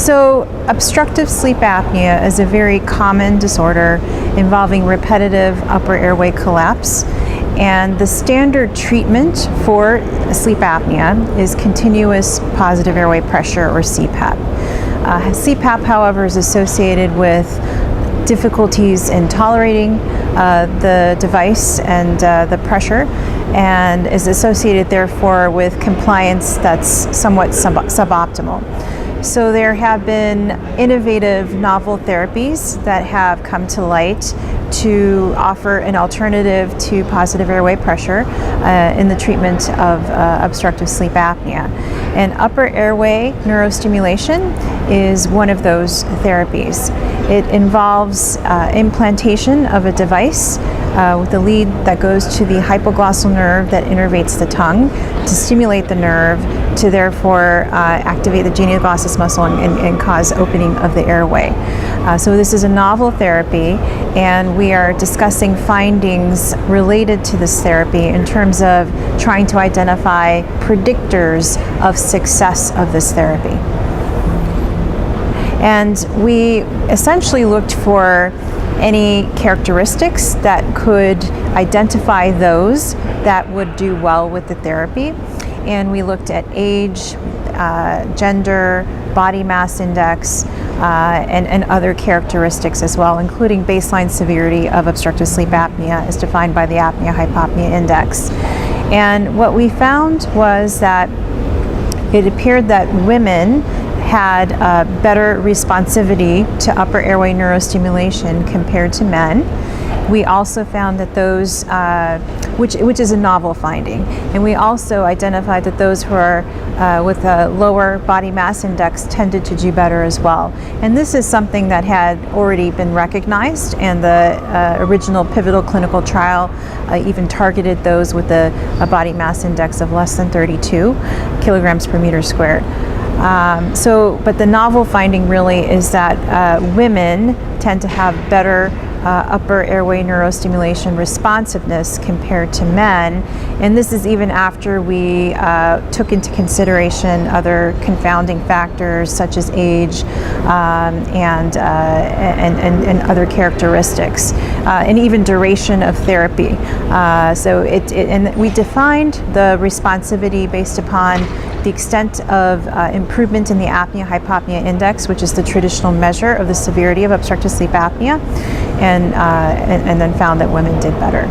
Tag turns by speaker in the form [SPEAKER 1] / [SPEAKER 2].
[SPEAKER 1] So obstructive sleep apnea is a very common disorder involving repetitive upper airway collapse. And the standard treatment for sleep apnea is continuous positive airway pressure, or CPAP. CPAP, however, is associated with difficulties in tolerating the device and the pressure, and is associated therefore with compliance that's somewhat suboptimal. So there have been innovative novel therapies that have come to light to offer an alternative to positive airway pressure in the treatment of obstructive sleep apnea. And upper airway neurostimulation is one of those therapies. It involves implantation of a device with a lead that goes to the hypoglossal nerve that innervates the tongue to stimulate the nerve to therefore activate the genioglossus muscle and cause opening of the airway. So this is a novel therapy, and we are discussing findings related to this therapy in terms of trying to identify predictors of success of this therapy. And we essentially looked for any characteristics that could identify those that would do well with the therapy. And we looked at age, gender, body mass index, and other characteristics as well, including baseline severity of obstructive sleep apnea as defined by the apnea-hypopnea index. And what we found was that it appeared that women had better responsivity to upper airway neurostimulation compared to men. We also found that those, which is a novel finding, and we also identified that those who are with a lower body mass index tended to do better as well. And this is something that had already been recognized, and the original pivotal clinical trial even targeted those with a body mass index of less than 32 kilograms per meter squared. But the novel finding really is that women tend to have better upper airway neurostimulation responsiveness compared to men, and this is even after we took into consideration other confounding factors such as age and other characteristics, and even duration of therapy. And we defined the responsivity based upon the extent of improvement in the apnea-hypopnea index, which is the traditional measure of the severity of obstructive sleep apnea, and then found that women did better.